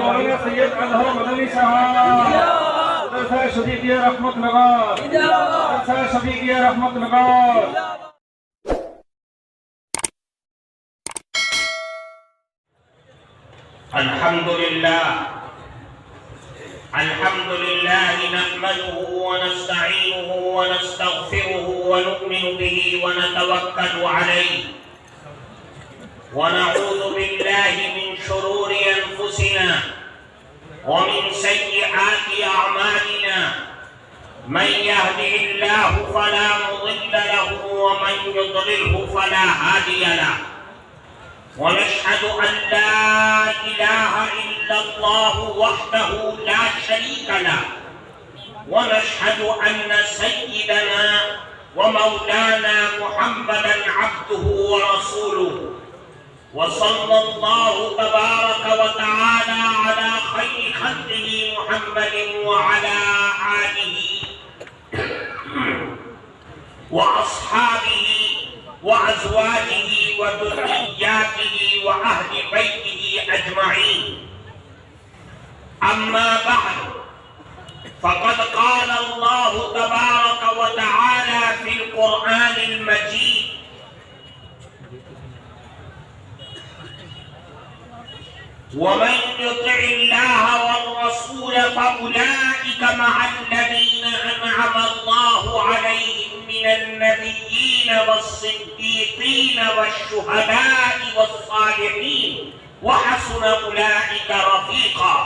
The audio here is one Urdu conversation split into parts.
مولانا سید اظہر مدنی صاحب، مدرسہ شفیقیہ رحمت نگار، مدرسہ شفیقیہ رحمت نگار۔ الحمد لله نحمده ونستعينه ونستغفره ونؤمن به ونتوكل عليه ونعوذ بالله من شرور أنفسنا ومن سيئات أعمالنا من يهده الله فلا مضل له ومن يضلله فلا هادي له ونشهد أن لا إله إلا الله وحده لا شريك له ونشهد أن سيدنا ومولانا محمدا عبده ورسوله وصلى الله تبارك وتعالى على خير خلقه محمد وعلى آله وأصحابه وأزواجه وذرياته وأهل بيته أجمعين. أما بعد فقد قال الله تبارك وتعالى في القرآن المجيد: ومن يطع الله والرسول فأولئك مع الذين أنعم الله عليهم من النبيين والصديقين والشهداء والصالحين وحسن أولئك رفيقا.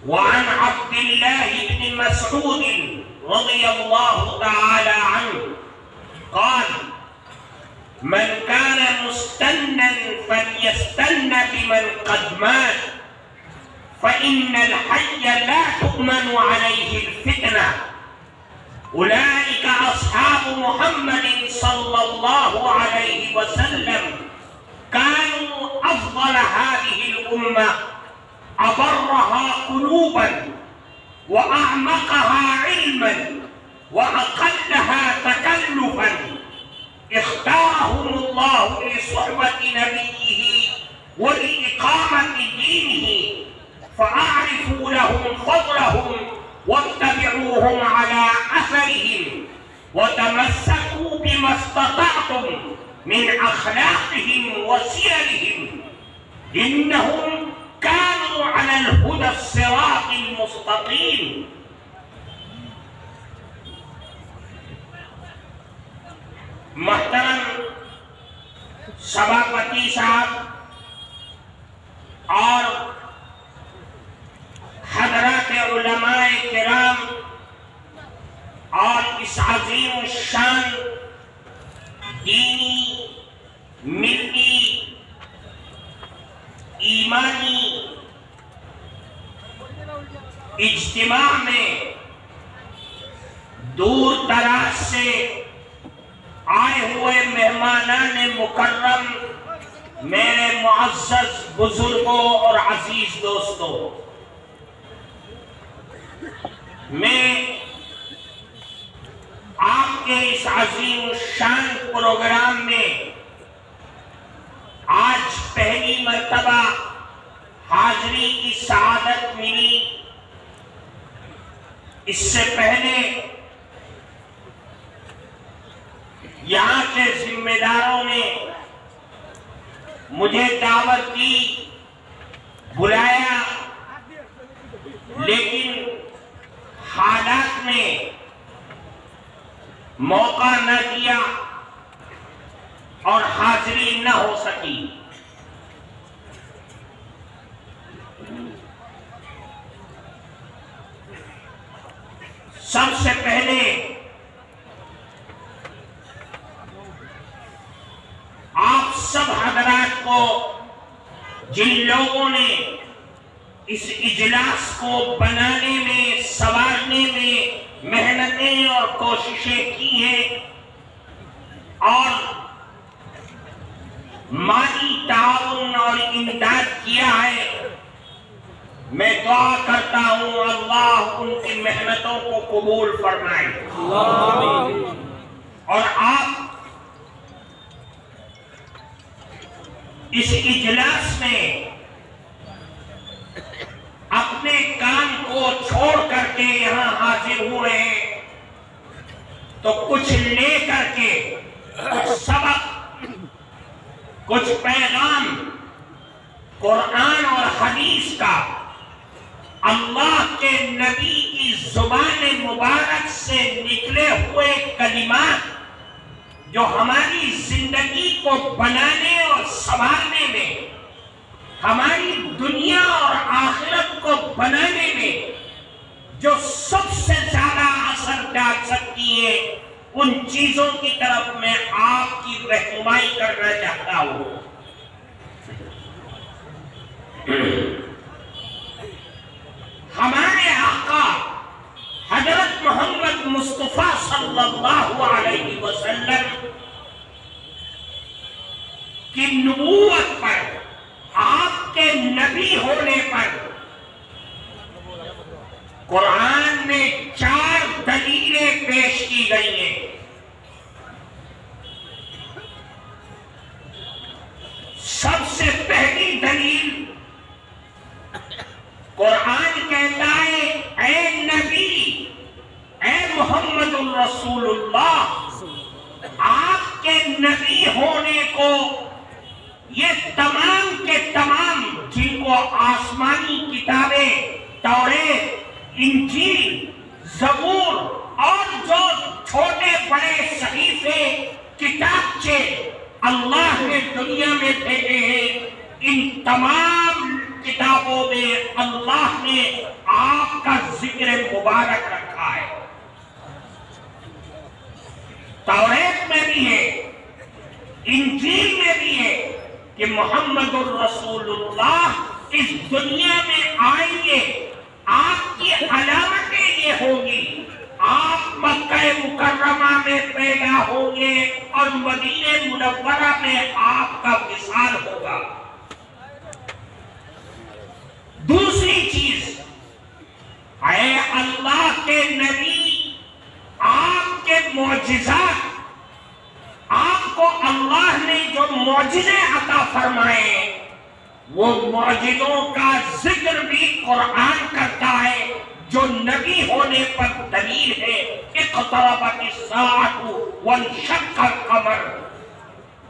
وعن عبد الله بن مسعود رضي الله تعالى عنه قال: من كان مستنا فليستن بمن قد مات فإن الحي لا تؤمن عليه الفتنة. أولئك أصحاب محمد صلى الله عليه وسلم كانوا أفضل هذه الأمة، أبرها قلوبا وأعمقها علما وأقلها تكلفا. اختارهم الله لصحبة نبيه ولإقامة دينه، فأعرفوا لهم فضلهم واتبعوهم على أثرهم وتمسكوا بما استطعتم من أخلاقهم وسيرهم، إنهم كانوا على الهدى الصراط المستقيم. محترم سبھاپتی صاحب اور حضرات علماء کرام اور اس عظیم الشان دینی، ملی، ایمانی اجتماع میں دور دراز سے آئے ہوئے مہمانان مکرم، میرے معزز بزرگوں اور عزیز دوستوں، میں آپ کے اس عظیم الشان پروگرام میں آج پہلی مرتبہ حاضری کی سعادت ملی. اس سے پہلے یہاں کے ذمہ داروں نے مجھے دعوت دی، بلایا، لیکن حالات نے موقع نہ دیا اور حاضری نہ ہو سکی. سب سے پہلے آپ سب حضرات کو، جن لوگوں نے اس اجلاس کو بنانے میں، سنوارنے میں محنتیں اور کوششیں کی ہیں اور مالی تعاون اور امداد کیا ہے، میں دعا کرتا ہوں اللہ ان کی محنتوں کو قبول فرمائے. اور آپ اس اجلاس میں تو کچھ لے کر کے کچھ سبق، کچھ پیغام قرآن اور حدیث کا، اللہ کے نبی کی زبان مبارک سے نکلے ہوئے کلمات جو ہماری زندگی کو بنانے اور سنوارنے میں، ہماری دنیا اور آخرت کو بنانے میں جو سب سے زیادہ اثر ڈال سکتی ہے، ان چیزوں کی طرف میں آپ کی رہنمائی کرنا چاہتا ہوں۔ ہمارے آقا حضرت محمد مصطفیٰ صلی اللہ علیہ وسلم کی نبوت پر، آپ کے نبی ہونے پر قرآن میں 4 دلیلیں پیش کی گئی ہیں۔ سب سے پہلی دلیل، قرآن کہتا ہے اے نبی، اے محمد الرسول اللہ، آپ کے نبی ہونے کو یہ تمام کے تمام جن کو آسمانی کتابیں، توریت، انجیل، زبور اور جو چھوٹے بڑے صحیفے، کتابچے اللہ نے دنیا میں بھیجے ہیں، ان تمام کتابوں میں اللہ نے آپ کا ذکر مبارک رکھا ہے۔ توریت میں بھی ہے، انجیل میں بھی ہے کہ محمد الرسول اللہ اس دنیا میں آئیں گے، آپ کی علامتیں یہ ہوں گی، آپ مکہ مکرمہ میں پیدا ہوں گے اور مدینہ منورہ میں آپ کا وصال ہوگا۔ دوسری چیز، اے اللہ کے نبی، آپ کے معجزات، آپ کو اللہ نے جو معجزے عطا فرمائے، وہ معجزوں کا ذکر بھی قرآن کرتا ہے، جو نبی ہونے پر دلیل ہے۔ اقتربت الساعۃ وانشق القمر،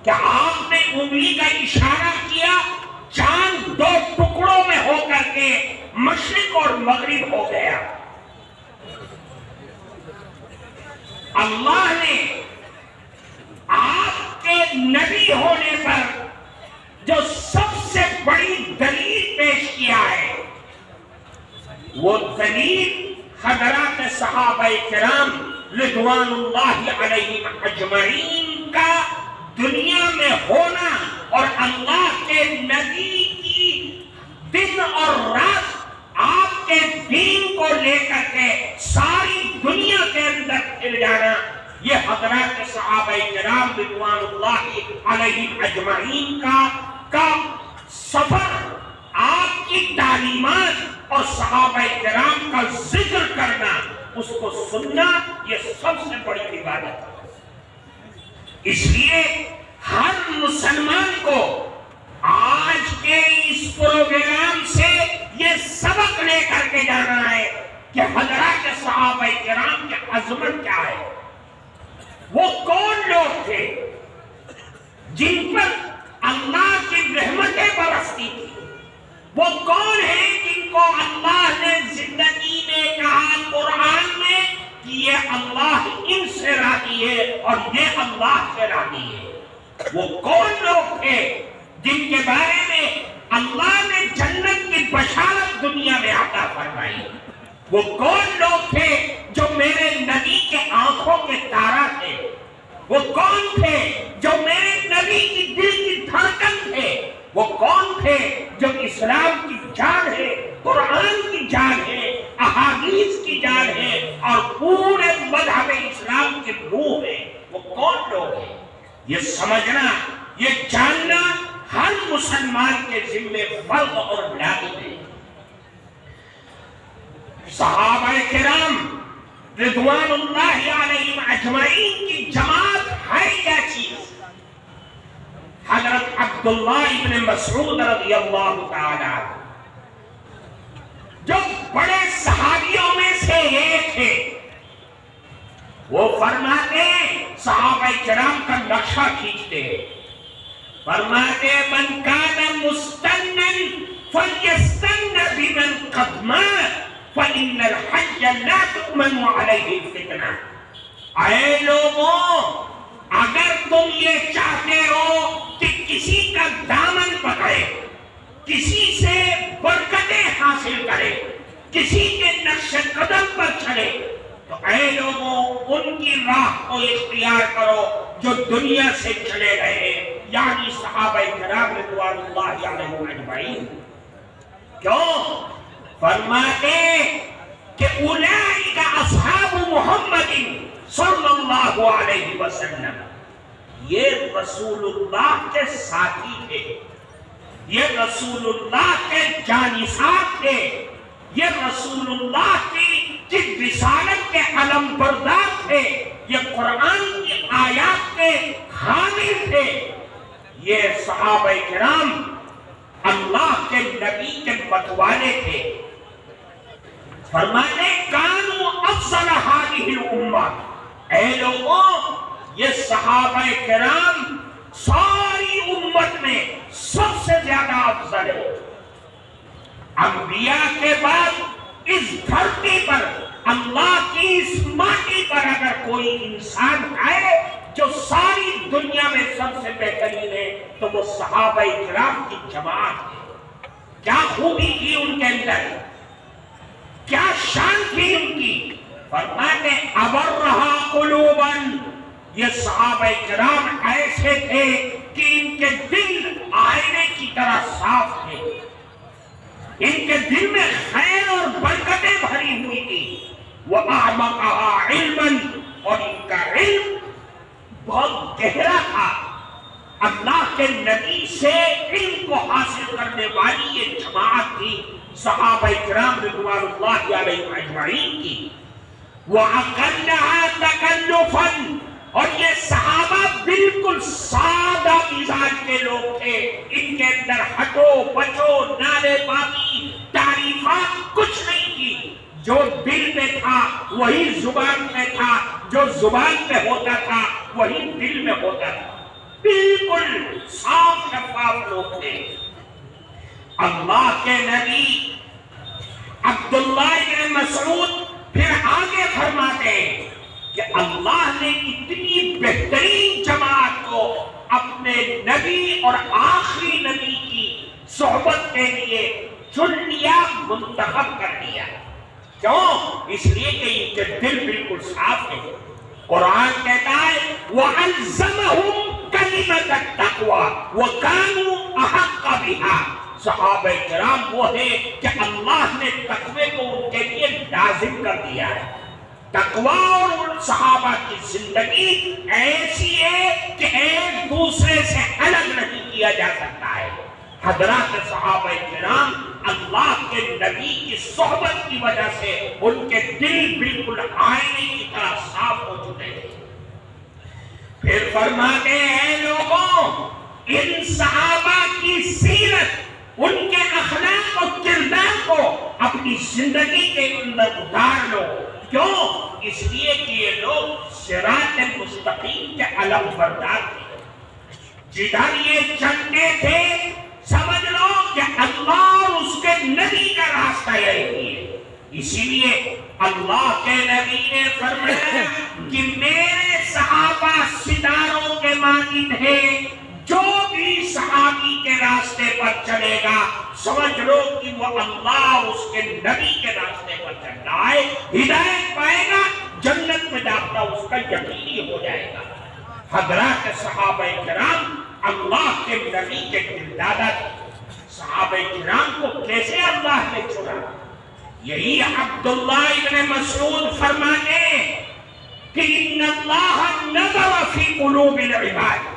کہ آپ نے انگلی کا اشارہ کیا، چاند 2 ٹکڑوں میں ہو کر کے مشرق اور مغرب ہو گیا۔ اللہ نے آپ کے نبی ہونے پر جو سب سے بڑی دلیل پیش کیا ہے، وہ دلیل حضرات صحابہ کرام رضوان اللہ علیہم اجمعین کا دنیا میں ہونا اور اللہ کے نبی کی دن اور رات آپ کے دین کو لے کر کے ساری دنیا کے اندر پھر جانا، یہ حضرات صحابہ کرام رضوان اللہ علیہم اجمعین کا سفر، آپ کی تعلیمات اور صحابہ کرام کا ذکر کرنا، اس کو سننا، یہ سب سے بڑی عبادت ہے۔ اس لیے ہر مسلمان کو آج کے اس پروگرام سے یہ سبق لے کر کے جانا ہے کہ حضرات صحابہ کرام کی عظمت کیا ہے، وہ کون لوگ تھے جن پر اللہ کی رحمتیں برستی تھی، وہ کون ہیں جن کو اللہ نے زندگی میں کہا قرآن میں کہ یہ اللہ ان سے راضی ہے اور یہ اللہ سے راضی ہے، وہ کون لوگ تھے جن کے بارے میں اللہ نے جنت کی بشارت دنیا میں عطا فرمائی، وہ کون لوگ تھے جو میرے نبی کے آنکھوں کے تارا تھے، وہ کون تھے جو میرے نبی کی دل کی دھڑکن تھے، وہ کون تھے جو اسلام کی جان ہے، قرآن کی جان ہے، احادیث کی جان ہے اور پورے مذہب اسلام کی روح ہے، وہ کون لوگ ہیں؟ یہ سمجھنا، یہ جاننا ہر مسلمان کے ذمہ فرض اور لازم ہے۔ صحابہ کرام رضوان اللہ علیہم اجمعین کی جماعت ہے کیا چیز؟ حضرت عبداللہ ابن مسعود رضی اللہ تعالی جو بڑے صحابیوں میں سے ایک تھے، وہ فرماتے صحابہ کرام کا نقشہ کھینچتے ہیں، فرماتے من کان مستنن فلیستن بمن قد مات فإن الحي لا تؤمن عليه الفتنہ۔ اے لوگوں، اگر تم یہ چاہتے ہو کہ کسی کا دامن پکڑے، کسی سے برکتیں حاصل کرے، کسی کے نقش قدم پر چلے، تو اے لوگوں ان کی راہ کو اختیار کرو جو دنیا سے چلے گئے، یعنی صحابہ کرام رضوان اللہ علیہم اجمعین۔ کیوں؟ فرماتے کہ اولئک اصحاب محمد صلی اللہ علیہ وسلم، یہ رسول اللہ کے ساتھی تھے، یہ رسول اللہ کے جانصاف تھے، یہ رسول اللہ کی رسالت کے علم بردار تھے، یہ قرآن کی آیات کے حامل تھے۔ یہ صحابہ کرام اللہ کے نبی کے متوالے تھے۔ فرماتے کانوا افضل هذه الامہ، اے لوگوں یہ صحابہ کرام ساری امت میں سب سے زیادہ افضل ہے۔ انبیاء کے بعد اس دھرتی پر، اللہ کی اس ماٹی پر اگر کوئی انسان آئے جو ساری دنیا میں سب سے بہترین ہے تو وہ صحابہ کرام کی جماعت ہے۔ کیا خوبی تھی ان کے اندر، کیا شان تھی ان کی؟ فرماتے ابرہا قلوبا، یہ صحابہ کرام ایسے تھے کہ ان کے دل آئینے کی طرح صاف تھے، ان کے دل میں خیر اور برکتیں بھری ہوئی تھی۔ وَأَعْمَقَهَا عِلْمًا، اور ان کا علم بہت گہرا تھا۔ اللہ کے نبی سے علم کو حاصل کرنے والی یہ جماعت تھی صحابہ کرام رضوان اللہ علیہم اجمعین کی۔ وَأَقَلَّهَا تَكَلُّفًا، اور یہ صحابہ بالکل سادہ مزاج کے لوگ تھے، ان کے اندر ہٹو بچو نعرے بازی تعریفات کچھ نہیں تھی۔ جو دل میں تھا وہی زبان میں تھا، جو زبان میں ہوتا تھا وہی دل میں ہوتا تھا، بالکل صاف شفاف لوگ تھے۔ اللہ کے نبی عبداللہ بن مسعود پھر آگے فرماتے ہیں کہ اللہ نے اتنی بہترین جماعت کو اپنے نبی اور آخری نبی کی صحبت کے لیے چن لیا، منتخب کر لیا۔ کیوں؟ اس لیے کہ ان کے دل بالکل صاف ہے۔ قرآن کہتا ہے وَأَلْزَمَهُمْ كَلِمَةَ التَّقْوَى وَكَانُوا أَحَقَّ بِهَا۔ صحابہ کرام وہ ہیں کہ اللہ نے تقوی کو ان کے لیے لازم کر دیا ہے۔ تقوی اور صحابہ کی زندگی ایسی ہے کہ ایک دوسرے سے الگ نہیں کیا جا سکتا ہے۔ حضرات صحابہ کرام اللہ کے نبی کی صحبت کی وجہ سے ان کے دل بالکل آئینے کی طرح صاف ہو چکے ہیں۔ پھر فرماتے ہیں لوگوں، ان صحابہ کی سیرت، ان کے اخلاق و کردار کو اپنی زندگی کے اندر اتار لو۔ کیوں؟ اس لیے کہ یہ لوگ صراط مستقیم کے علم بردار تھے۔ جدھر یہ چلتے تھے سمجھ لو کہ اللہ اور اس کے نبی کا راستہ یہی ہے۔ اسی لیے اللہ کے نبی نے فرمایا کہ میرے صحابہ ستاروں کے مانند ہیں، جو بھی صحابی کے راستے پر چلے گا سمجھ لو کہ وہ اللہ اور اس کے نبی کے راستے پر چل رہا ہے، ہدایت پائے گا، جنت میں داخلہ اس کا یقینی ہو جائے گا۔ حضرات صحابہ کرام اللہ کے نبی کے دلدادہ تھے۔ صحابہ کرام کو کیسے اللہ نے چنا؟ یہی عبداللہ ابن مسعود فرماتے ہیں کہ ان اللہ نظر فی قلوب العباد،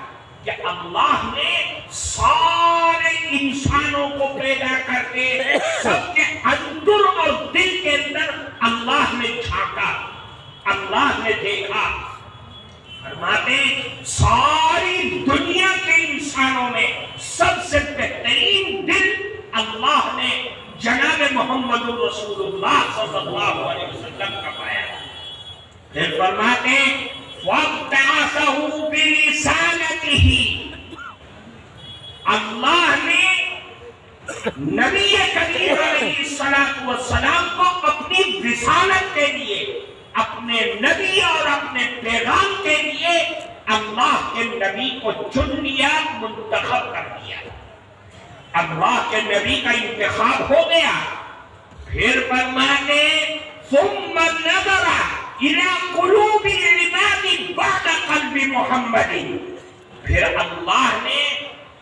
کہ اللہ نے سارے انسانوں کو پیدا کر کے سب کے اندر اور دل کے اندر اللہ نے جھانکا، اللہ نے دیکھا۔ فرماتے ساری دنیا کے انسانوں میں سب سے بہترین دل اللہ نے جناب محمد رسول اللہ صلی اللہ علیہ وسلم کا پایا۔ پھر فرماتے ہیں وَابْتَعَثَهُ بِرِسَالَتِهِ، اللہ نے نبی کریم علیہ السلام کو اپنی رسالت کے لیے، اپنے نبی اور اپنے پیغام کے لیے اللہ کے نبی کو چن لیا، منتخب کر دیا۔ اللہ کے نبی کا انتخاب ہو گیا۔ پھر فرماتے ثم نظر الى قلوب العباد بعد قلب محمد، پھر اللہ نے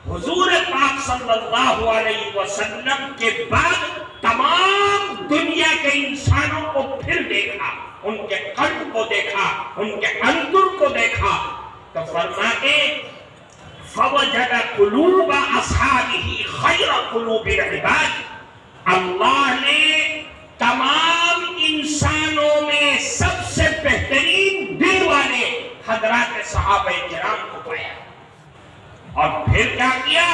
حضور پاک صلی اللہ علیہ وسلم کے بعد تمام دنیا کے انسانوں کو پھر دیکھا، ان کے قلب کو دیکھا، ان کے اندر کو دیکھا، تو فرماتے فوجد قلوب اصحابہ خیر قلوب العباد، اللہ نے تمام انسانوں میں سب سے بہترین دل والے حضرات صحابہ کرام کو پایا۔ اور پھر کیا کیا؟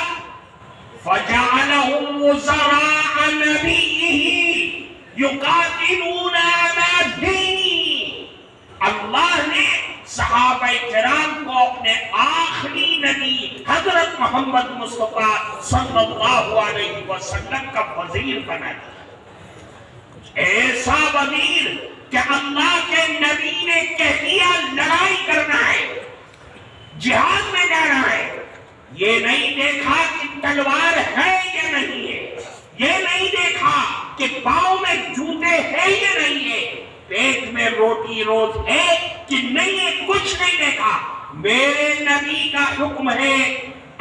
فَجَعَلَهُمْ وُزَرَاءَ نَبِيِّهِ يُقَاتِلُونَ عَلَى دِينِهِ، اللہ نے صحابہ کرام کو اپنے آخری نبی حضرت محمد مصطفیٰ صلی اللہ علیہ وسلم کا وزیر بنا دیا۔ ایسا وزیر کہ اللہ کے نبی نے کہہ دیا لڑائی کرنا ہے، جہاد میں جانا ہے، یہ نہیں دیکھا کہ تلوار ہے یا نہیں ہے، یہ نہیں دیکھا کہ پاؤں میں جوتے ہیں یا نہیں ہے، پیٹ میں روٹی روز ہے کہ نہیں ہے، کچھ نہیں دیکھا۔ میرے نبی کا حکم ہے،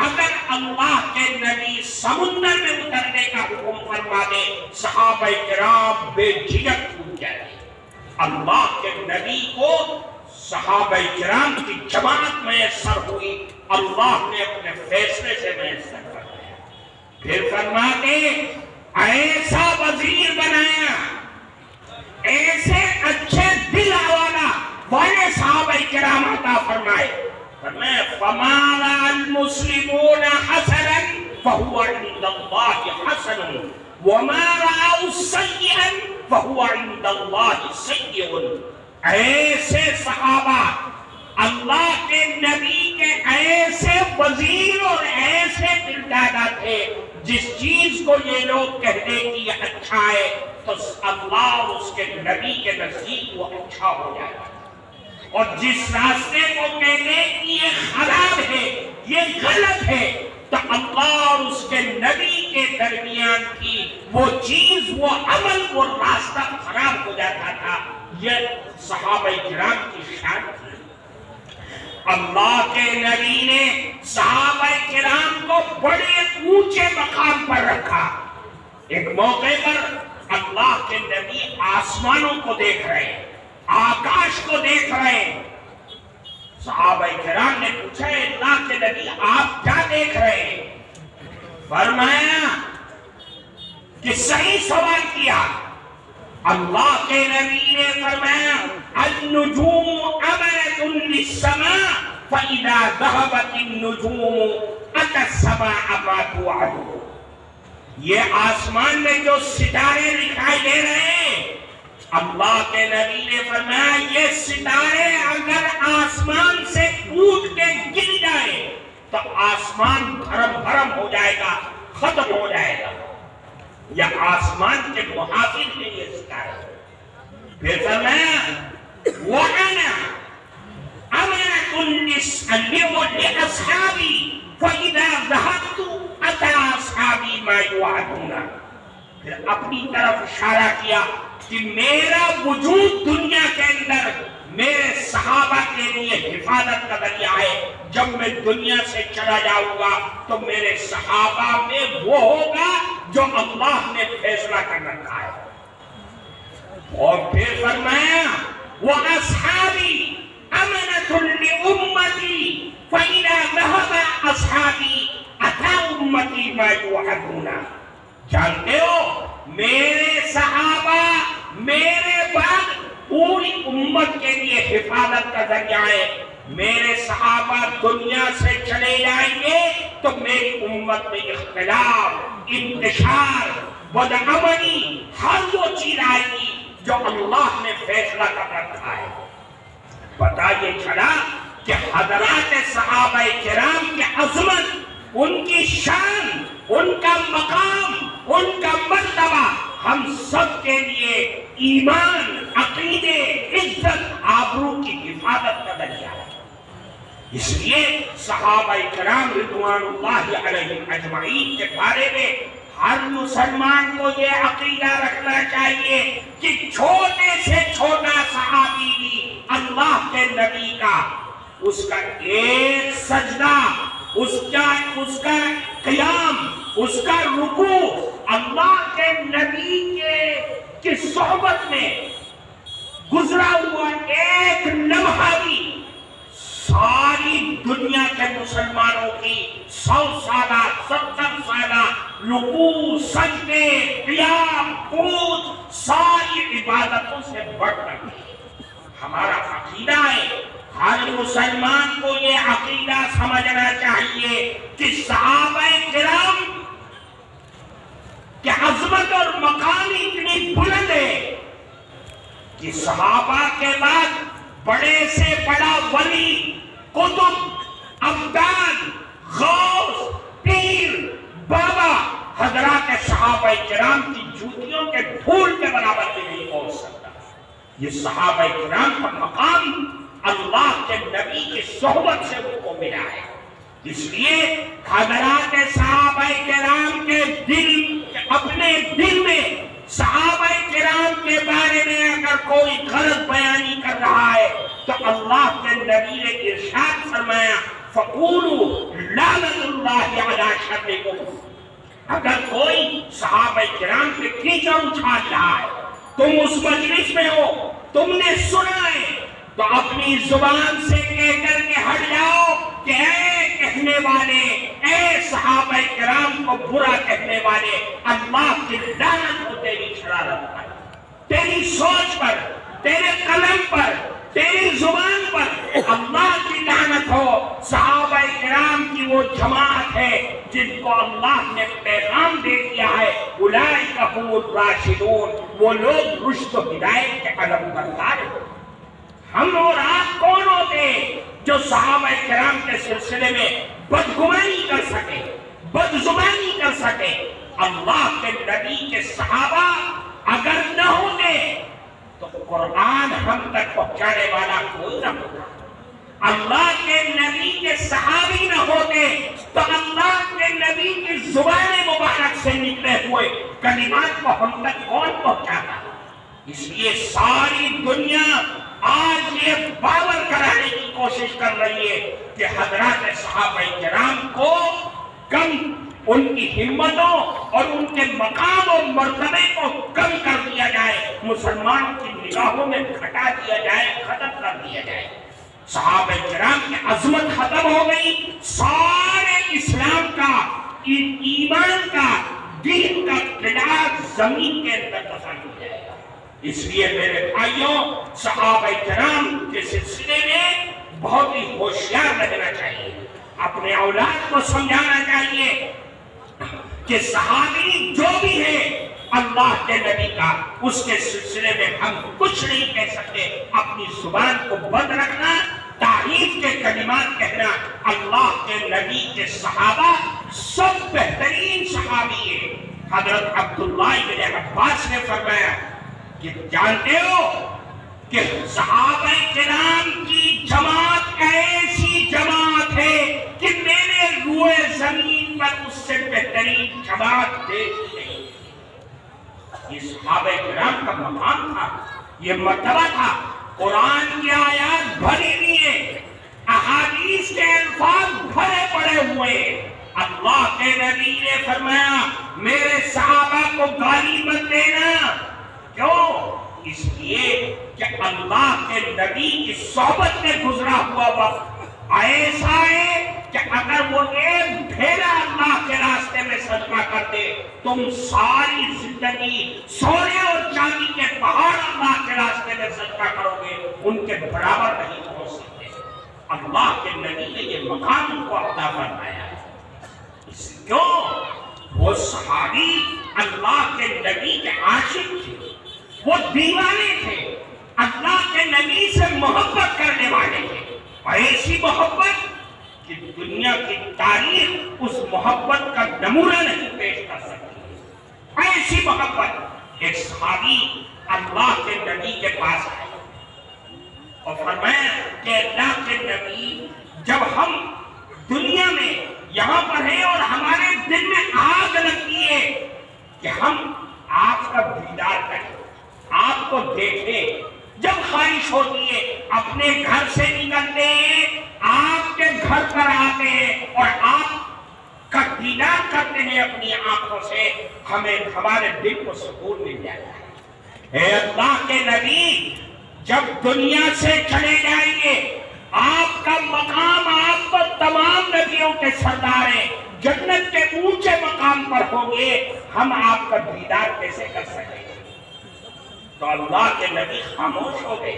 اگر اللہ کے نبی سمندر میں اترنے کا حکم فرما دے، صحابہ کرام بے جھجک ٹوٹ جائے۔ اللہ کے نبی کو صحابہ کرام کی جماعت میسر ہوئی، اللہ نے اپنے فیصلے سے میسر کر دیا۔ پھر فرماتے ایسا وزیر بنایا، ایسے اچھے دل والا والے صحابہ کرام عطا فرمائے۔ فرمایا فَمَا رَأَى الْمُسْلِمُونَ حَسَنًا فَهُوَ عِندَ اللَّهِ حَسَنٌ وَمَا رَأَوْا سَيِّئًا فَهُوَ عِندَ اللَّهِ سَيِّئٌ۔ ایسے صحابہ اللہ کے نبی کے ایسے وزیر اور ایسے دلدادہ تھے، جس چیز کو یہ لوگ کہتے کہ یہ اچھا ہے تو اللہ اور اس کے نبی کے نزدیک وہ اچھا ہو جائے گا، اور جس راستے کو کہتے کہ یہ خراب ہے، یہ غلط ہے، تو اللہ اور اس کے نبی کے درمیان کی وہ چیز، وہ عمل، وہ راستہ خراب ہو جاتا تھا۔ یہ صحابہ کرام کی شان تھی۔ اللہ کے نبی نے صحابہ کرام کو بڑے اونچے مقام پر رکھا۔ ایک موقع پر اللہ کے نبی آسمانوں کو دیکھ رہے ہیں، آکاش کو دیکھ رہے ہیں۔ صحابہ کرام نے پوچھا اللہ کے نبی آپ کیا دیکھ رہے ہیں؟ فرمایا کہ صحیح سوال کیا۔ اللہ کے نبی نے فرمایا النجوم امنۃ للسماء فاذا ذهبت النجوم اتى السماء ما توعدون، یہ آسمان میں جو ستارے دکھائی دے رہے ہیں، اللہ کے نبی نے فرمایا یہ ستارے اگر آسمان سے ٹوٹ کے گر جائے تو آسمان بھرم بھرم ہو جائے گا، ختم ہو جائے گا۔ یا آسمان کے محافظ ہیں یہ ستارے۔ پھر فرمایا وَأَنَا أَمَنَةٌ لِأَصْحَابِي فَإِذَا ذَهَبْتُ أَتَى أَصْحَابِي مَا يُوعَدُونَ، پھر اپنی طرف اشارہ کیا کہ میرا وجود دنیا کے اندر میرے صحابہ کے لیے حفاظت کا ذریعہ ہے۔ جب میں دنیا سے چلا جاؤں گا تو میرے صحابہ میں وہ ہوگا جو اللہ نے فیصلہ کر رکھا ہے۔ اور پھر فرمایا وَأَصْحَابِي أَمَنَةٌ لِأُمَّتِي فَإِذَا ذَهَبَ أَصْحَابِي أَتَى أُمَّتِي مَا يُوعَدُونَ، جانتے ہو میرے صحابہ میرے بعد پوری امت کے لیے حفاظت کا ذریعہ ہے۔ میرے صحابہ دنیا سے چلے جائیں گے تو میری امت میں اختلاف، انتشار، بدعملی، ہر وہ چیز آئے گی جو اللہ نے فیصلہ کر رکھا ہے۔ پتہ یہ چلا کہ حضرات صحابہ کرام کی عظمت، ان کی شان، ان کا مقام، ان کا مرتبہ ہم سب کے لیے ایمان، عقیدے، عزت، آبرو کی حفاظت کا ذریعہ ہے۔ اس لیے صحابہ کرام رضوان اللہ علیہم اجمعین کے بارے میں ہر مسلمان کو یہ عقیدہ رکھنا چاہیے کہ چھوٹے سے چھوٹا صحابی بھی اللہ کے نبی کا، اس کا ایک سجدہ، اس کا قیام، اس کا رکوع، اللہ کے نبی کی صحبت میں گزرا ہوا ایک لمحہ بھی ساری دنیا کے مسلمانوں کی 100 سالہ 70 سالہ رکوع، سجدے، قیام، قعود، ساری عبادتوں سے بڑھ کر ہمارا عقیدہ ہے۔ ہر مسلمان کو یہ عقیدہ سمجھنا چاہیے کہ صحابہ کرام کی عظمت اور مقام اتنی بلند ہے کہ صحابہ کے بعد بڑے سے بڑا ولی، قطب، ابدال، غوث، پیر، بابا حضرات صحابہ کرام کی جوتیوں کے دھول کے برابر بھی نہیں پہنچ سکتا۔ یہ صحابہ کرام کا مقام اللہ کے نبی کی صحبت سے ان کو ملا ہے۔ اس لیے حضرات صحابہ کرام کے اپنے دل میں صحابہ کرام کے بارے میں اگر کوئی غلط بیانی کر رہا ہے تو اللہ کے نبی نے ارشاد فرمایا فَقُولُوا لَعْنَةُ اللَّهِ عَلَىٰ شَرِّكُمْ۔ اگر کوئی صحابہ کرام پہ کیچڑ اچھال رہا ہے، تم اس مجلس میں ہو، تم نے سنا ہے، تو اپنی زبان سے کہہ کر کے ہٹ جاؤ کہ اے کہنے والے، اے صحابہ کرام کو برا کہنے والے، اللہ کی لعنت ہو تیری شرارت پر، تیری سوچ پر، تیرے قلم پر، تیری زبان پر اللہ کی لعنت ہو۔ صحابہ کرام کی وہ جماعت ہے جن کو اللہ نے پیغام دے دیا ہے اولئک هم الراشدون، وہ لوگ رشد و ہدایت کے علم بردار ہیں۔ ہم اور آپ کون ہوتے جو صحابہ کرام کے سلسلے میں بدگمانی کر سکے، بدزبانی کر سکے؟ اللہ کے نبی کے صحابہ اگر نہ ہوتے تو قرآن ہم تک پہنچانے والا کوئی نہ ہوتا۔ اللہ کے نبی کے صحابی نہ ہوتے تو اللہ کے نبی کی زبان مبارک سے نکلے ہوئے کلمات کو ہم تک کون پہنچاتا؟ اس لیے ساری دنیا آج یہ باور کرانے کی کوشش کر رہی ہے کہ حضرات صحابہ کرام کو کم، ان کی ہمتوں اور ان کے مقام اور مرتبے کو کم کر دیا جائے، مسلمان کی نگاہوں میں گھٹا دیا جائے، ختم کر دیا جائے۔ صحابہ کرام کی عظمت ختم ہو گئی، سارے اسلام کا، ایمان کا، دین کا قلعہ زمین کے اندر دفن ہو جائے گا۔ اس لیے میرے بھائیوں، صحابہ کرام کے سلسلے میں بہت ہی ہوشیار رہنا چاہیے، اپنے اولاد کو سمجھانا چاہیے کہ صحابی جو بھی ہے اللہ کے نبی کا، اس کے سلسلے میں ہم کچھ نہیں کہہ سکتے۔ اپنی زبان کو بند رکھنا، تعریف کے کلمات کہنا۔ اللہ کے نبی کے صحابہ سب بہترین صحابی ہیں۔ حضرت عبداللہ بن عباس نے فرمایا کہ جانتے ہو کہ صحابہ کرام کی جماعت ایسی جماعت ہے کہ میرے روئے زمین پر اس سے بہترین جماعت دیکھی نہیں۔ یہ صحابہ کرام کا مقام تھا، یہ مرتبہ تھا۔ قرآن کی آیات بھری ہوئی ہیں، احادیث کے الفاظ بھرے پڑے ہوئے۔ اللہ کے نبی نے فرمایا میرے صحابہ کو گالی مت دینا۔ کیوں؟ اس لیے کہ اللہ کے نبی کی صحبت میں گزرا ہوا وقت ایسا ہے کہ اگر وہ ایک ڈھیرا اللہ کے راستے میں صدقہ کرتے، تم ساری زندگی سونے اور چاندی کے پہاڑ اللہ کے راستے میں صدقہ کرو گے، ان کے برابر نہیں پہنچ سکتے۔ اللہ کے نبی نے یہ مقام ان کو عطا فرمایا ہے۔ کیوں؟ وہ صحابی اللہ کے نبی کے عاشق تھے، وہ دیوانے تھے۔ اللہ کے نبی سے محبت کرنے والے ہیں، اور ایسی محبت کہ دنیا کی تاریخ اس محبت کا نمونہ نہیں پیش کر سکتی، ایسی محبت۔ ایک صحابی اللہ کے نبی کے پاس آئے اور فرمایا کہ اللہ کے نبی، جب ہم دنیا میں یہاں پر ہیں اور ہمارے دل میں آگ لگتی ہے کہ ہم آپ کا دیدار کریں، آپ کو دیکھیں، جب خواہش ہوتی ہے اپنے گھر سے نکلتے ہیں، آپ کے گھر پر آتے ہیں اور آپ کا دیدار کرتے ہیں اپنی آنکھوں سے، ہمیں ہمارے دل کو سکون مل جاتا ہے۔ اے اللہ کے نبی، جب دنیا سے چلے جائیں گے، آپ کا مقام، آپ تو تمام نبیوں کے سردار ہیں، جنت کے اونچے مقام پر ہوں گے، ہم آپ کا دیدار کیسے کر سکیں گے؟ تو اللہ کے نبی خاموش ہو گئے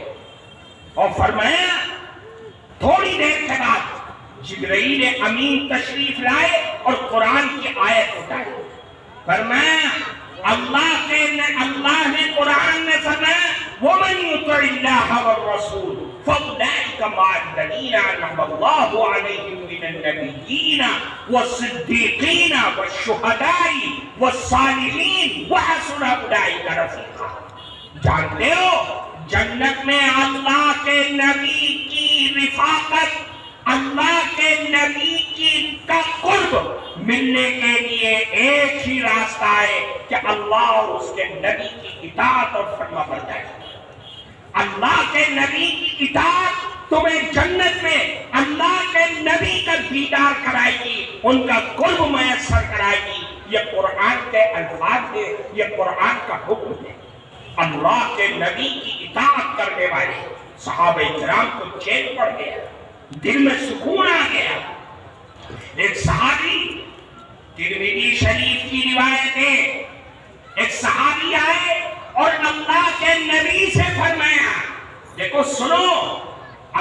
اور فرمایا، تھوڑی دیر کے بعد جبرائیل امین تشریف لائے اور قرآن کی آیت اٹھائی۔ فرمایا اللہ نے قرآن میں فرمایا، وَمَن يُطِعِ اللَّهَ وَالرَّسُولَ فَأُولَٰئِكَ مَعَ الَّذِينَ أَنْعَمَ اللَّهُ عَلَيْهِم مِّنَ النَّبِيِّينَ وَالصِّدِّيقِينَ وَالشُّهَدَاءِ وَالصَّالِحِينَ وَحَسُنَ أُولَٰئِكَ رَفِيقًا۔ جانتے ہو جنت میں اللہ کے نبی کی رفاقت، اللہ کے نبی کا قرب ملنے کے لیے ایک ہی راستہ ہے کہ اللہ اور اس کے نبی کی اطاعت اور فرما برداری۔ اللہ کے نبی کی اطاعت تمہیں جنت میں اللہ کے نبی کا دیدار کرائے گی، ان کا قرب میسر کرائے گی۔ یہ قرآن کے الفاظ ہے، یہ قرآن کا حکم ہے۔ اللہ کے نبی کی اطاعت کرنے والے صحابہ کرام کو چین پڑ گیا، دل میں سکون آ گیا۔ ایک صحابی، ترمذی شریف کی روایت ہے، ایک صحابی آئے اور اللہ کے نبی سے فرمایا، دیکھو سنو،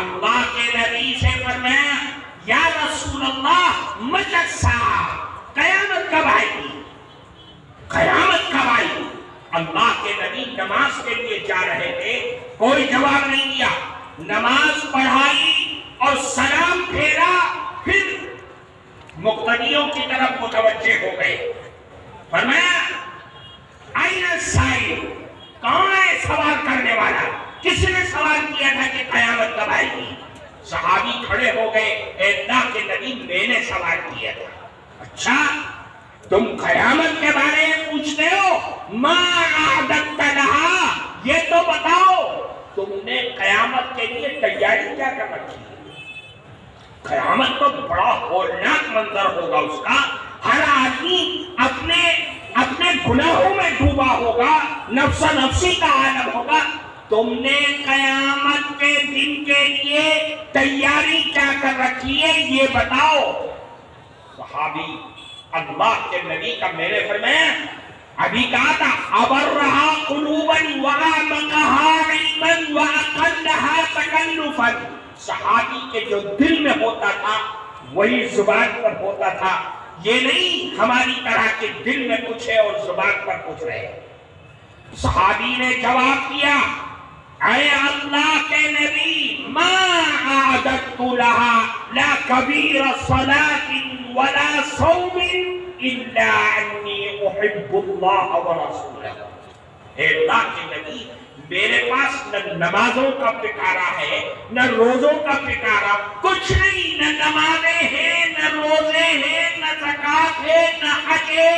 اللہ کے نبی سے فرمایا، یا رسول اللہ متی الساعہ، قیامت کب آئے گی؟ قیامت کب آئے گی؟ اللہ کے نبی نماز کے لیے جا رہے تھے، کوئی جواب نہیں دیا، نماز پڑھائی اور سلام پھیرا، پھر مقتدیوں کی طرف متوجہ ہو گئے۔ فرمایا، این السائل، کون ہے سوال کرنے والا؟ کس نے سوال کیا تھا کہ قیامت کب آئے گی؟ صحابی کھڑے ہو گئے، اے اللہ کے نبی، میں نے سوال کیا تھا۔ اچھا، تم قیامت کے بارے میں پوچھتے ہو، ما اعددت لہا، یہ تو بتاؤ تم نے قیامت کے لیے تیاری کیا کر رکھی ہے؟ قیامت تو بڑا ہولناک منظر ہوگا اس کا، ہر آدمی اپنے گناہوں میں ڈوبا ہوگا، نفس نفسی کا عالم ہوگا، تم نے قیامت کے دن کے لیے تیاری کیا کر رکھی ہے یہ بتاؤ۔ صحابی اللہ کے نبی کا میرے فرمایا، ابھی کہا تھا، ابرہا قلوبا واعمقہا علما واقلہا تکلفا، صحابی کے جو دل میں ہوتا تھا وہی زبان پر ہوتا تھا، یہ نہیں ہماری طرح کے دل میں کچھ ہے اور زبان پر کچھ رہے۔ صحابی نے جواب دیا، اے اللہ کے نبی، ما اعددت لہا لا کبیر صلاة ولا صوم الا انی احب اللہ ورسولہ۔ اے اللہ کے نبی، میرے پاس نہ نمازوں کا پکارا ہے، نہ روزوں کا پکارا، کچھ نہیں، نہ نمازیں ہیں، نہ روزے ہیں، نہ زکوٰۃ ہے، نہ حج ہے۔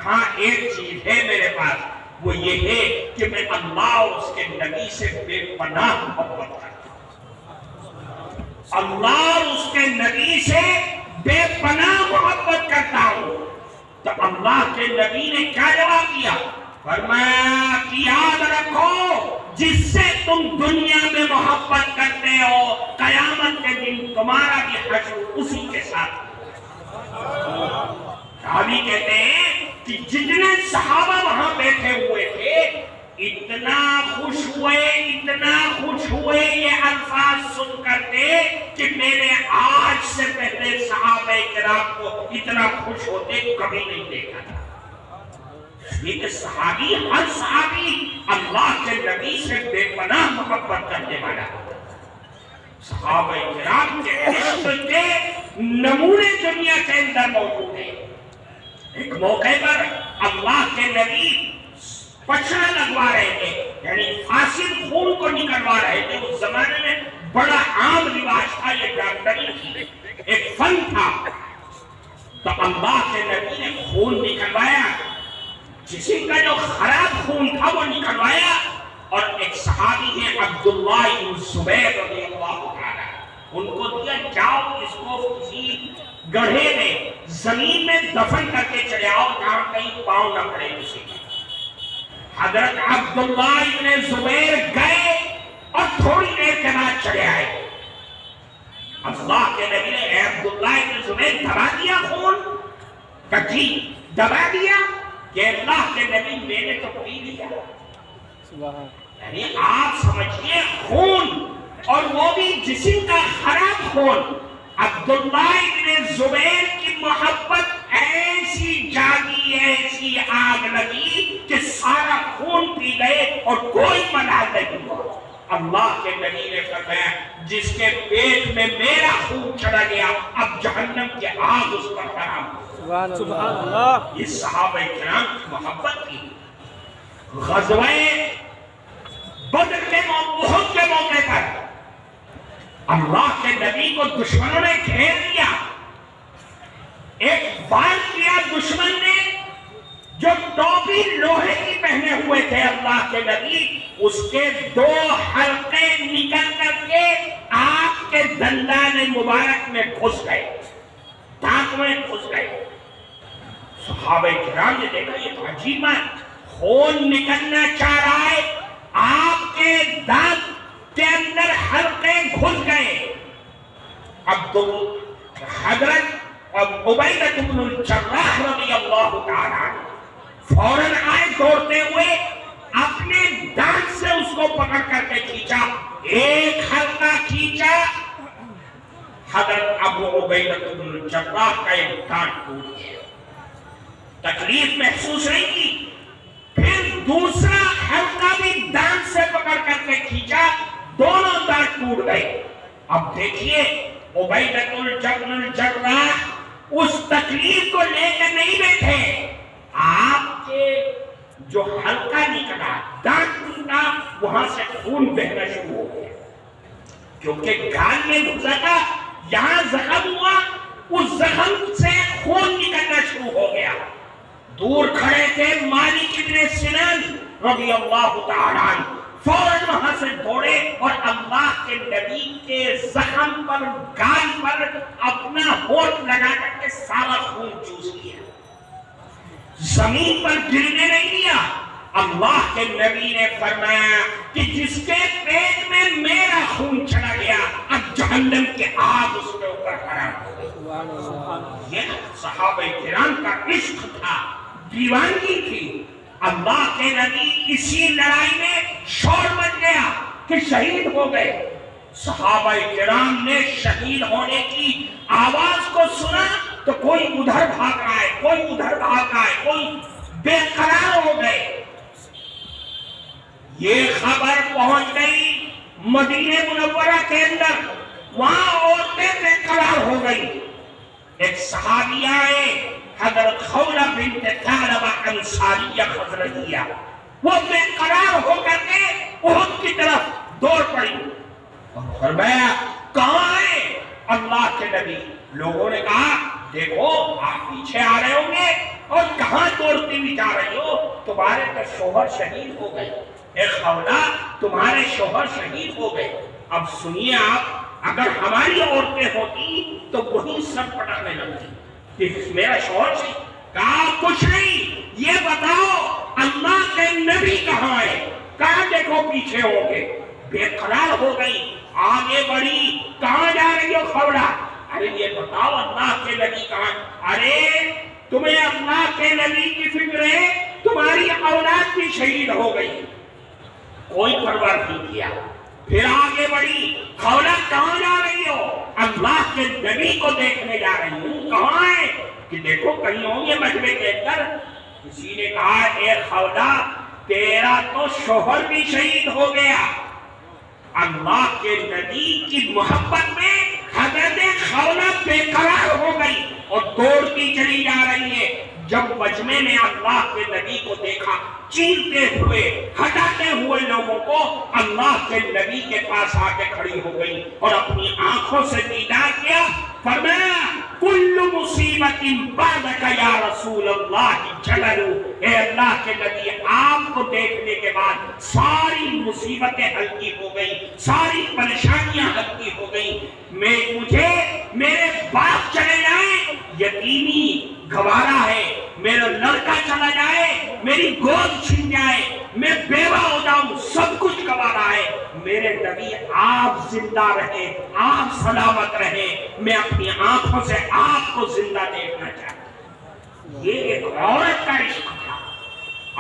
ہاں ایک چیز ہے میرے پاس، وہ یہ ہے کہ میں اللہ اور اس کے نبی سے بے پناہ محبت کرتا ہوں، اللہ اور اس کے نبی سے بے پناہ محبت کرتا ہوں۔ تو اللہ کے نبی نے کیا جواب دیا؟ فرمایا کہ یاد رکھو، جس سے تم دنیا میں محبت کرتے ہو، قیامت کے دن تمہارا بھی حشر اسی کے ساتھ۔ صحابی کہتے ہیں کہ جتنے صحابہ وہاں بیٹھے ہوئے تھے، اتنا خوش ہوئے یہ الفاظ سن کرتے کہ میں نے آج سے پہلے صحابہ کرام کو اتنا خوش ہوتے کبھی نہیں دیکھا تھا۔ یہ صحابی، ہر صحابی اللہ کے نبی سے بے پناہ محبت کرنے والا. صحابہ کرام کے عشق کے نمونے دنیا کے اندر موجود ہیں. ایک موقع پر اللہ کے نبی پچھڑا لگوا رہے تھے، یعنی فاسد خون کو نکلوا رہے تھے. اس زمانے میں بڑا عام رواج تھا، یہ ڈاکٹری کی ایک فن تھا. تو اللہ کے نبی نے خون نکلوایا، جسم کا جو خراب خون تھا وہ نکلوایا. اور ایک صحابی ہیں عبداللہ بن زبیر رضی اللہ تعالی، ان کو دیا جاؤ اس کو کسی گڑھے میں زمین میں دفن کر کے چلے آؤ جہاں کہیں پاؤں نہ پڑے کسی کا. حضرت عبداللہ بن زبیر گئے اور تھوڑی دیر کے بعد چلے آئے. اللہ کے نبی نے اے عبداللہ بن زبیر دبا دیا خون؟ کٹھی دبا دیا کہ اللہ کے نبی میں نے تو پی لیا. یعنی آپ سمجھئے خون، اور وہ بھی جسم کا خراب خون. عبداللہ بن زبیر کی محبت ایسی جاگی، ایسی آگ لگی کہ سارا خون پی گئے اور کوئی ملال نہیں ہوا. اللہ کے نبی نے فرمایا جس کے پیٹ میں میرا خون چلا گیا اب جہنم کی آگ اس پر حرام. سبحان اللہ. یہ صحابہ کرام کی محبت تھی. غزوہ بدر کے احد کے موقع پر اللہ کے نبی کو دشمنوں نے گھیر لیا. ایک وار کیا دشمن نے، جو ٹوپی لوہے کی پہنے ہوئے تھے اللہ کے نبی، اس کے 2 حلقے نکل کر کے آپ کے دندان مبارک میں گھس گئے، دانت میں گھس گئے. صحابہ کرام نے دیکھا یہ تو عجیب ہے، خون نکلنا چاہ رہا ہے، آپ کے دانت کے اندر حلقے گھس گئے. اب تو حضرت عبیدہ بن الجراح رضی اللہ تعالیٰ فوراً آئے دوڑتے ہوئے، اپنے دانت سے اس کو پکڑ کر کے کھینچا. ایک حلقہ کھینچا، حضرت ابو عبیدہ بن الجراح کا ایک دانت ٹوٹ گیا. تکلیف محسوس نہیں کی. پھر دوسرا حلقہ بھی دانت سے پکڑ کر کے کھینچا، دونوں دانت ٹوٹ گئے. اب دیکھیے عبیدہ بن الجراح اس تکلیف کو لے کر نہیں بیٹھے. آپ کے جو حلقہ نکلا، دانت ٹوٹا، وہاں سے خون بہنا شروع ہو گیا. کیونکہ گال میں گھسا تھا، یہاں زخم ہوا، اس زخم سے خون نکلنا شروع ہو گیا. دور کھڑے تھے مالک بن سنان رضی اللہ تعالیٰ عنہ، فوراً وہاں سے دوڑے اور اللہ کے نبی کے زخم پر، گال پر اپنا ہونٹ لگا کر کے سارا خون چوس لیا، زمین پر گرنے نہیں دیا. اللہ کے نبی نے فرمایا کہ جس کے پیٹ میں میرا خون چلا گیا اب جہنم کے آگ اس کے اوپر حرام ہو گئی. یہ صحابہ کرام کا عشق تھا، دیوانگی تھی. اللہ کے نبی اسی لڑائی میں شور مچ گیا کہ شہید ہو گئے. صحابہ کرام نے شہید ہونے کی آواز کو سنا تو کوئی ادھر بھاگ رہا ہے، کوئی ادھر بھاگ رہا ہے، کوئی بے قرار ہو گئے. یہ خبر پہنچ گئی مدینہ منورہ کے اندر، وہاں عورتیں بے قرار ہو گئی. ایک صحابی آئے، حضرت خولہ بنت ثعلبہ انصاریہ خزرجیہ، وہ بے قرار ہو کر کے احد کی طرف دوڑ پڑی اور فرمایا کہاں ہے اللہ کے نبی؟ لوگوں نے کہا دیکھو آپ پیچھے آ رہے ہوں گے اور کہاں دوڑتی بھی جا رہی ہو، تمہارے تو شوہر شہید ہو گئے. اے خولہ تمہارے شوہر شہید ہو گئے. اب سنیے آپ، اگر ہماری عورتیں ہوتی تو وہی سب پٹکنے لگتی کہ میرا شوہر سے. کہا کچھ نہیں، یہ بتاؤ اللہ کے نبی کہاں ہے؟ کہاں دیکھو پیچھے ہو گے. بے قرار ہو گئی، آگے بڑھی، کہاں جا رہی ہو خولہ؟ ارے یہ بتاؤ اللہ کے نبی کہاں؟ ارے تمہیں اللہ کے نبی کی فکر ہے، تمہاری اولاد بھی شہید ہو گئی. کوئی پرواہ نہیں کیا. پھر آگے بڑھی، خولہ کہاں جا رہی ہو؟ اللہ کے نبی کو دیکھنے جا رہی ہوں. کہاں ہے؟ کہ دیکھو کہیں ہوں گے مجمع کے اندر. کسی نے کہا اے خولہ تیرا تو شوہر بھی شہید ہو گیا۔ اللہ کے نبی کی محبت میں حضرت خولہ بے قرار ہو گئی اور دوڑتی چلی جا رہی ہے۔ جب مجمع میں اللہ کے نبی کو دیکھا چیرتے ہوئے ہٹاتے ہوئے لوگوں کو، اللہ کے نبی کے پاس آ کے کھڑی ہو گئی اور اپنی آنکھوں سے دیدار کیا، فرمایا کل مصیبت بعدک یا رسول اللہ جلل، اے اللہ کے نبی آپ کو دیکھنے کے بعد ساری مصیبتیں ہلکی ہو گئی، ساری پریشانیاں ہلکی ہو گئی۔ مجھے میرے باپ چلے جائیں یتیمی گوارا ہے، میرا لڑکا چلا جائے میری گود چھن جائے، میں بیوہ ہو جاؤں سب کچھ گوارا ہے، میرے نبی آپ زندہ رہے، آپ سلامت رہے، میں اپنی آنکھوں سے آپ کو زندہ دیکھنا چاہتا ہوں۔ یہ ایک عورت کا عشق تھا۔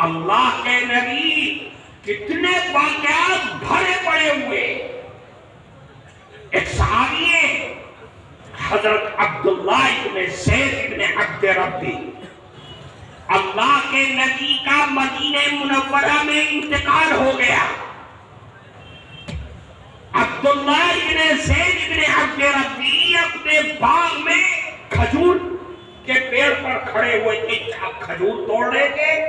اللہ کے نبی کتنے واقعات بھرے پڑے ہوئے۔ ایک صحابی ہے حضرت عبداللہ ابن زید ابن عبد ربی، اللہ کے نبی کا مدینہ منورہ میں انتقال ہو گیا۔ عبداللہ ابن زید ابن عبد ربی اپنے باغ میں کھجور کے پیڑ پر کھڑے ہوئے تھے، اب کھجور توڑ رہے تھے۔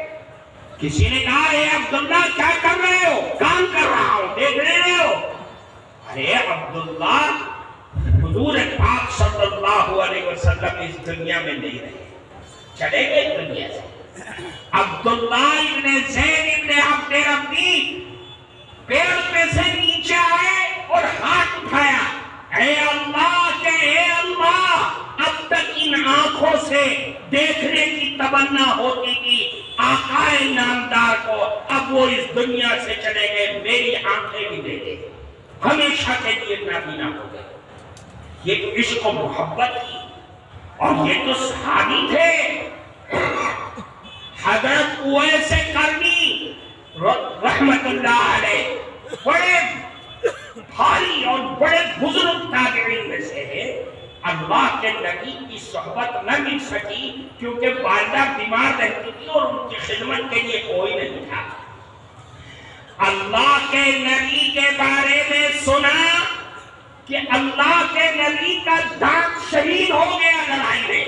کسی نے کہا اے عبداللہ کیا کر رہے ہو؟ کام کر رہا ہوں، دیکھ رہے ہو؟ ارے عبداللہ حضور پاک صلی اللہ علیہ وسلم اس دنیا میں نہیں رہے، چلے گئے دنیا سے۔ عبداللہ ابن زید ابن عبد ربی پیڑ پہ سے نیچے آئے اور ہاتھ اٹھایا، اے اللہ کہ اے اللہ، اب تک ان آنکھوں سے دیکھنے کی تمنا ہوتی تھی آقا نامدار کو، اب وہ اس دنیا سے چلے گئے، میری آنکھیں بھی دے دے، ہمیشہ کے لیے نابینا ہو گئے۔ یہ تو عشق و محبت تھی، اور یہ تو صحابی تھے۔ حضرت اویس کرنی رحمت اللہ علیہ بڑے بھاری اور بڑے بزرگ تابعین میں سے ہے۔ اللہ کے نبی کی صحبت نہ مل سکی کیونکہ والدہ بیمار رہتی تھی اور ان کی خدمت کے لیے کوئی نہیں تھا۔ اللہ کے نبی کے بارے میں سنا کہ اللہ کے نبی کا دانت شہید ہو گیا لڑائی میں۔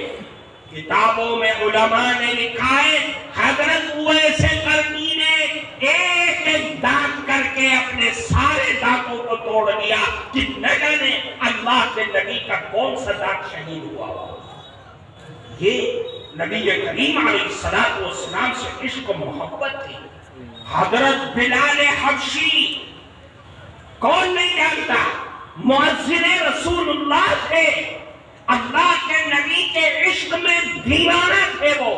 کتابوں میں علماء نے لکھا ہے حضرت اویس کرنی نے ایک ایک دانت کر کے اپنے سارے دانتوں کو توڑ دیا کہ نہ جانے اللہ کے نبی کا کون سا دانت شہید ہوا ہو۔ یہ نبی کریم علیہ الصلوۃ والسلام سے عشق و محبت تھی۔ حضرت بلال حبشی کون نہیں جانتا، مؤذن رسول اللہ تھے، اللہ کے نبی کے عشق میں دیوانہ تھے وہ۔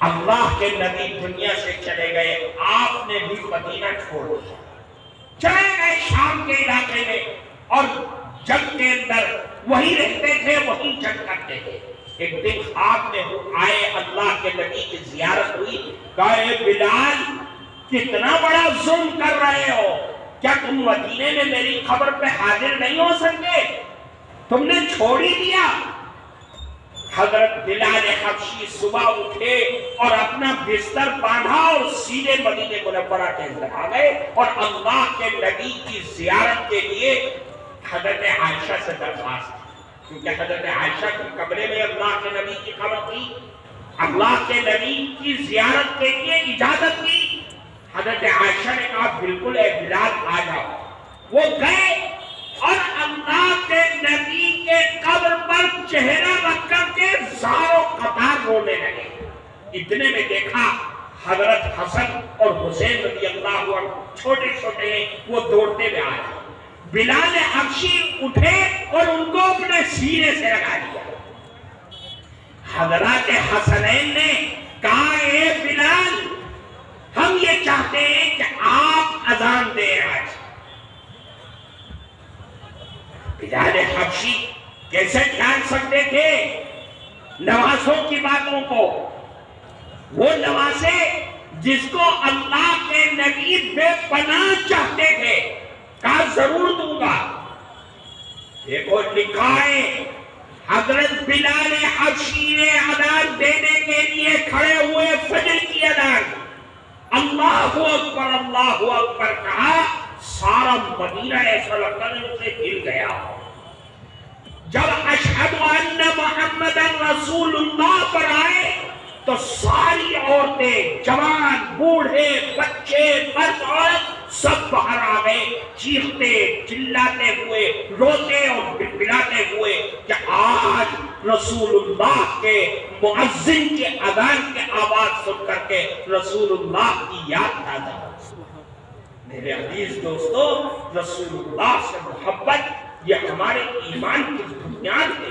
اللہ کے نبی دنیا سے چلے گئے، آپ نے بھی مدینہ چھوڑ دیا، چلے گئے شام کے علاقے میں، اور جنگ کے اندر وہی رہتے تھے، وہی جنگ کرتے تھے۔ ایک دن خواب میں آئے، اللہ کے نبی کی زیارت ہوئی، کہا اے بلال کتنا بڑا ظلم کر رہے ہو، کیا تم مدینے میں میری خبر پہ حاضر نہیں ہو سکتے؟ تم نے چھوڑ ہی دیا۔ حضرت بلال حبشی صبح اٹھے اور اپنا بستر باندھا اور سیدھے مدینہ منورہ کے اندر آ گئے، اور اللہ کے نبی کی زیارت کے لیے حضرت عائشہ سے درخواست کی، کیونکہ حضرت عائشہ کے کمرے میں اللہ کے نبی کی خبر تھی۔ اللہ کے نبی کی زیارت کے لیے اجازت دی۔ حضرت عائشہ نے کہا بالکل اے بلال آ جاؤ۔ وہ گئے اور اللہ کے نبی کے قبر پر چہرہ رکھ کر کے زاروں قطار رونے لگے۔ اتنے میں دیکھا حضرت حسن اور حسین رضی اللہ عنہ چھوٹے چھوٹے ہیں، وہ دوڑتے ہوئے آئے۔ بلال حبشی اٹھے اور ان کو اپنے سینے سے لگا دیا۔ حضرات حسنین نے کہا اے بلال ہم یہ چاہتے ہیں کہ آپ اذان دیں آج۔ بلال حبشی کیسے جان سکتے تھے نوازوں کی باتوں کو؟ وہ نوازے جس کو اللہ کے نبی بے پناہ چاہتے تھے، کہا ضرور دوں گا۔ دیکھو لکھا ہے حضرت بلال حبشی نے اذان دینے کے لیے کھڑے ہوئے فجر کی اذان، اللہ اکبر کہا، سارا مدینہ ایسا لگتا ہے اسے ہل گیا۔ جب اشہد ان محمد رسول اللہ پر آئے تو ساری عورتیں، جوان، بوڑھے، بچے، مرد، عورت سب باہر آ گئے، چیختے چلاتے ہوئے، روتے اور بلبلاتے ہوئے کہ آج رسول اللہ کے مؤذن کے اذان کے آواز سن کر کے رسول اللہ کی یاد تازہ ہو۔ میرے عزیز دوستو، رسول اللہ سے محبت یہ ہمارے ایمان کی بنیاد ہے،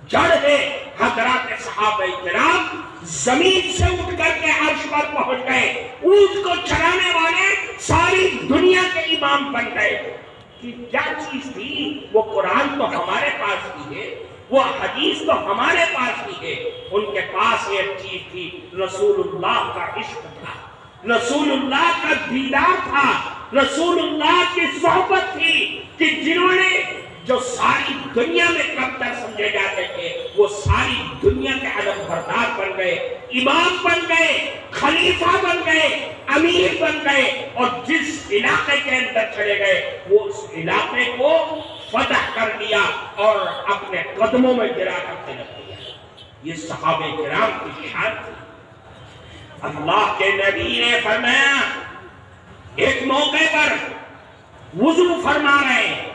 جڑ ہے۔ حضرات صحابہ کرام زمین سے اٹھ کر کے عرش پر پہنچ گئے، اونٹ کو چلانے والے ساری دنیا کے امام بن گئے۔ کہ کیا چیز تھی؟ وہ قرآن تو ہمارے پاس بھی ہے، وہ حدیث تو ہمارے پاس بھی ہے، ان کے پاس ایک چیز تھی، رسول اللہ کا عشق تھا، رسول اللہ کا دیدار تھا، رسول اللہ کی صحبت تھی، کہ جنہوں نے جو ساری دنیا میں کمتر سمجھے جاتے تھے وہ ساری دنیا کے علم بردار بن گئے، امام بن گئے، خلیفہ بن گئے، امیر بن گئے، اور جس علاقے کے اندر چلے گئے وہ اس علاقے کو فتح کر لیا اور اپنے قدموں میں گرا کر کے رکھ دیا۔ یہ صحابہ کرام کی شان تھی۔ اللہ کے نبی نے فرمایا، ایک موقع پر وضو فرما رہے ہیں،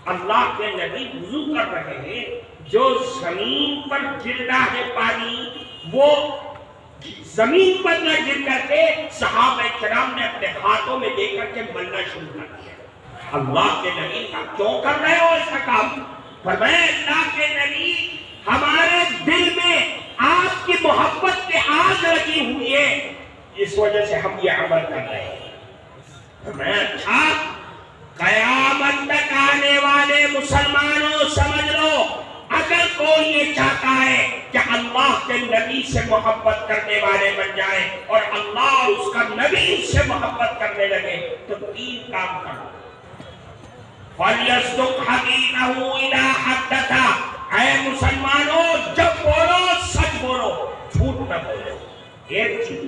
اللہ کے نبی وضو کر رہے ہیں، جو زمین پر گر رہا ہے پانی وہ زمین پر نہ گر کر کے صحابہ کرام نے اپنے ہاتھوں میں لے کر کے ملنا شروع کر دیا۔ اللہ کے نبی کا کیوں کر رہے ہو ایسا کام؟ فرمایا اللہ کے نبی، ہمارے دل میں آپ کی محبت کی آگ لگی ہوئی ہے، اس وجہ سے ہم یہ عمل کر رہے ہیں۔ فرمایا اچھا، قیامت تک آنے والے مسلمانوں سمجھ لو، اگر کوئی یہ چاہتا ہے کہ اللہ کے نبی سے محبت کرنے والے بن جائے اور اللہ اور اس کا نبی سے محبت کرنے لگے تو تین کام کرو۔ فَلْيَصْدُقْ حَدِيثَهُ إِذَا حَدَّثَ، اے مسلمانوں جب بولو سچ بولو، جھوٹ نہ بولو۔ ایک چیز،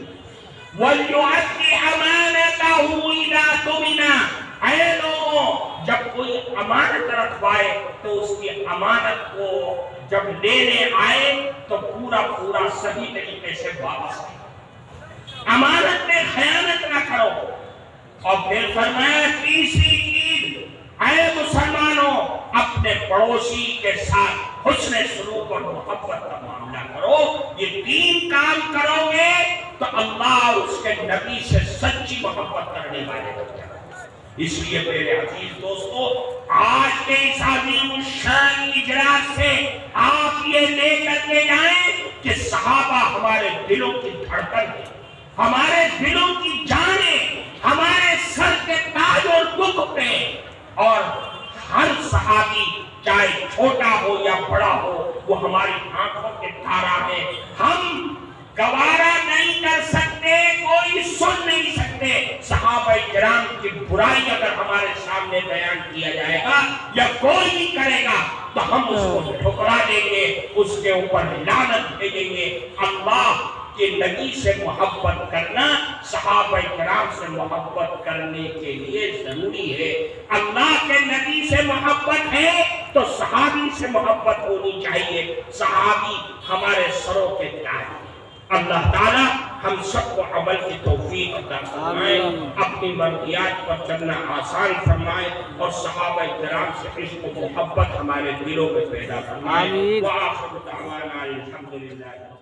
وَلْيُؤَدِّ أَمَانَتَهُ إِذَا تُمِنَ، اے لوگوں جب کوئی امانت رکھوائے تو اس کی امانت کو جب لینے آئے تو پورا صحیح طریقے سے واپس کرو، امانت میں خیانت نہ کرو۔ اور پھر فرمایا تیسری چیز، اے مسلمانوں اپنے پڑوسی کے ساتھ حسن سلوک اور محبت کا معاملہ کرو۔ یہ تین کام کرو گے تو اللہ اور اس کے نبی سے سچی محبت کرنے والے بن جائیں۔ اس لیے میرے عزیز دوستو، آج کے اس عظیم الشان اجلاس سے آپ یہ لے کر کے جائیں کہ صحابہ ہمارے دلوں کی دھڑکن ہے، ہمارے دلوں کی جان ہے، ہمارے سر کے تاج اور دکھ پہ، اور ہر صحابی چاہے چھوٹا ہو یا بڑا ہو وہ ہماری آنکھوں کے تارا ہے۔ ہم گوارا نہیں کر سکتے، کوئی سن نہیں سکتے صحابہ کرام کی برائی اگر ہمارے سامنے بیان کیا جائے گا یا کوئی نہیں کرے گا تو ہم اس کو ٹھکرا دیں گے، اس کے اوپر لعنت بھیجیں گے۔ اللہ کے نبی سے محبت کرنا صحابہ کرام سے محبت کرنے کے لیے ضروری ہے۔ اللہ کے نبی سے محبت ہے تو صحابی سے محبت ہونی چاہیے۔ صحابی ہمارے سروں کے تاج ہیں۔ اللہ تعالیٰ ہم سب کو عمل کی توفیق عطا فرمائے، اپنی مرضیات پر چلنا آسان فرمائے، اور صحابہ کرام سے عشق و محبت ہمارے دلوں میں پیدا فرمائے۔ وآخر دعوانا الحمدللہ۔